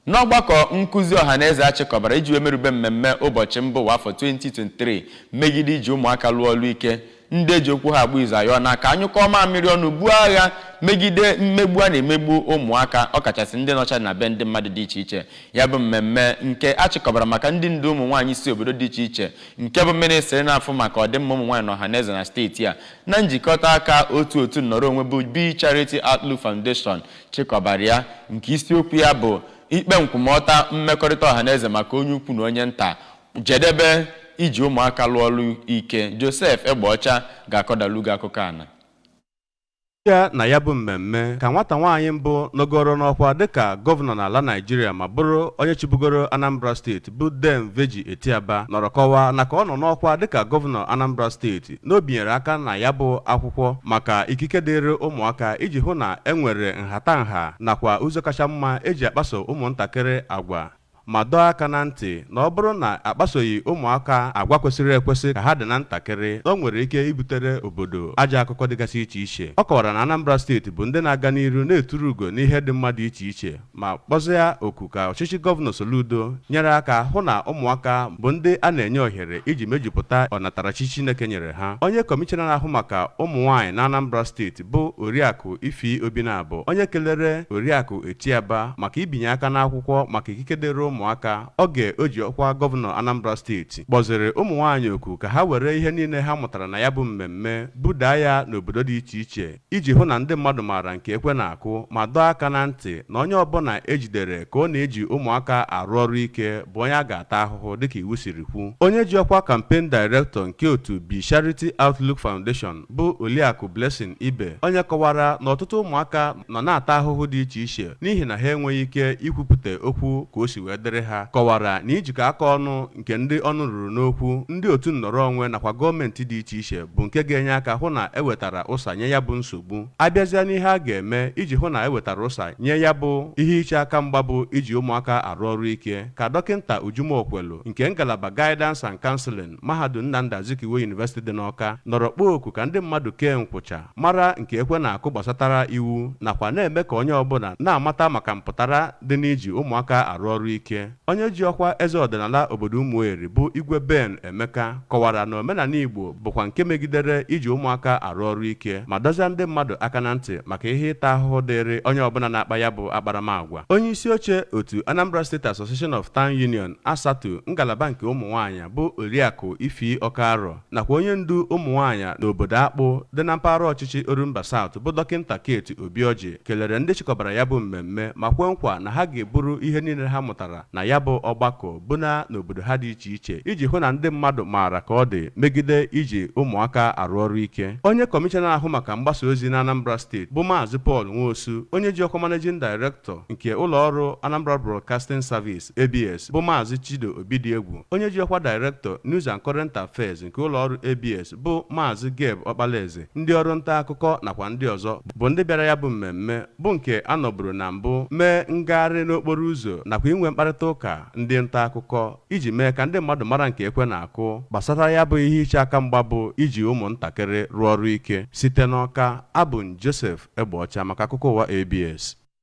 N'ọgbakọ nkụzi ọhaneze achịkọbara iji merube mmemme ụbọchị mbụ afọ 2023 megide iji ụmụaka lụọ ọlụ ike, ndị eji okwu ha agba izu ayọ na ka anyụkọ mamịrị ọnụ buo agha megide mmegbu a na-emegbu ụmụaka, ọkachasị ndị nọcha na be ndị mmadụ dị iche iche. Ya bụ mmemme nke achịkọbara maka ndị ndu ụmụ nwaanyị si obodo dị iche iche, nke bụ ministri na-afụ maka ọdịmma ụmụ nwaanyị na ọhaneze na steeti a, na njikọta aka otu nnọrọ onwe bụ Be Charity Outlook Foundation chịkọbara ya, nke isiokwu ya bụ ikpe nkwụmọta mmekọrịta ọhaneze maka onye ukwu na onye nta, jedebe iji ụmụaka lụọ ọlụ ike. Joseph Egbeọcha ga-akọdalu gị akụkọ ana. Ya na ya bụ mmemme ka nwata nwaanyị mbụ nọgoro n'ọkwa dịka gọvanọ n'ala Naịjirịa ma bụrụ onye chịbugoro Anambra steeti bụ Dem Veji Etiaba nọrọ kọwaa na ka ọ nọ n'ọkwa dịka gọvanọ Anambra steeti na o binyere aka na ya bụ akwụkwọ maka ikike dịrị ụmụaka iji hụ na enwere nhatanha nakwa ụzọ kacha mma eji akpaso ụmụntakịrị agwa, ma dọọ aka na ntị na ọ bụrụ na akpasoghị ụmụaka agwa kwesịrị ekwesị ka ha dị na ntakịrị, na ọ nwere ike ibutere obodo ajọ akụkọ dịgasị iche iche. Ọ kọwara na Anambra steeti bụ ndị na-aga n'iru na-eturu ugo n'ihe dị mma dị iche iche, ma kpọzie oku ka ọchịchị gọvanọ Soludo nyere aka hụ na ụmụaka bụ ndị a na-enye ohere iji mejupụta ọnatarachi Chineke nyere ha. Onye kọmishọna na-ahụ maka ụmụ nwaanyị na Anambra steeti bụ Oriakụ Ifi Obinabụ, onye kelere Oriakụ Etiaba maka ibinye aka n'akwụkwọ maka ikike dịrị ụmụaka oge o ji ọkwa gọvanọ Anambra steeti, kpọziri ụmụ nwaanyị oku ka ha were ihe niile ha mụtara na ya bụ mmemme budaa ya n'obodo dị iche iche iji hụ na ndị mmadụ maara nke ekwe na-akụ, ma dọọ aka na ntị na onye ọbụla ejidere ka ọ na-eji ụmụaka arụ ọrụ ike bụ onye a ga-ata ahụhụ dịka iwu siri kwu. Onye ji ọkwa campaign director nke otu Be Charity Outlook Foundation bụ Oliakụ Blessing Ibe, onye kọwara na ọtụtụ ụmụaka nọ na-ata ahụhụ dị iche iche n'ihi na ha enweghị ike ikwupụta okwu ka o si wee dịrị ha, kọwara na ijikọ aka ọnụ nke ndị ọnụ ruru n'okwu, ndị otu nnọrọ onwe nakwa gọọmenti dị iche iche bụ nke ga-enye aka hụ na ewetara ụsa nye ya bụ nsogbu. Abịazịa n'ihe a ga-eme iji hụ na ewetara ụsa nye ya bụ ihe iche aka mgba bụ iji ụmụaka arụ ọrụ ike, ka dọkịnta Ujumokwelu nke ngalaba Guidance and Counseling Mahadum Nnamdi Azikiwe University dị n'Awka nọrọ kpọọ oku ka ndị mmadụ kee nkwụcha mara nke ekwe na-akụ gbasatara iwu, nakwa na-eme ka onye ọbụla na-amata maka mpụtara dị n'iji ụmụaka arụ ọrụ ike. Onye ji ọkwa eze ọdịnala obodo Umueri bụ Igwe Ben Emeka kọwara na omenala Igbo bụkwa nke megidere iji ụmụaka arụ ọrụ ike, ma dozie ndị mmadụ aka na ntị maka ihe ịta ahụhụ dịrị onye ọbụla na-akpa ya bụ akparamagwa. Onye isi oche otu Anambra State Association of Town Union Asatọ ngalaba nke ụmụ nwaanyị bụ Oriakụ Ifi Ọkarọ nakwa onye ndu ụmụ nwaanyị n'obodo Akpụ dị na mpaghara ọchịchị Orumba South bụ dọkịnta Kate Obioji kelere ndị chịkọbara ya bụ mmemme ma kwe nkwa na ha ga-eburu ihe niile ha mụtara na ya bụ ọgbakọ bụna n'obodo ha dị iche iche iji hụ na ndị mmadụ maara ka ọ dị megide iji ụmụaka arụ ọrụ ike. Onye kọmishọna ahụ maka mgbasa ozi na Anambra steeti bụ Maazị Paul Nwosu, onye ji ọkwa managing director nke ụlọọrụ Anambra Broadcasting Service ABS bụ Maazị Chido Obidiegwu, onye ji ọkwa director News and Current Affairs nke ụlọọrụ ABS bụ Maazị Gabe Ọkpalaeze, ndị ọrụ nta akụkọ nakwa ndị ọzọ bụ ndị bịara ya bụ mmemme bụ nke anọburu na mbụ mee ngagharị n'okporo ụzọ nakwa inwe mkparịta ụka ndị nta akụkọ iji mee ka ndị mmadụ mara nke ekwe na-akụ gbasara ya bụ ihe iche aka mgba bụ iji ụmụntakịrị rụọ ọrụ ike. Site n'Awka, abụ m Joseph Egbeọcha maka akụkọ ụwa ABS.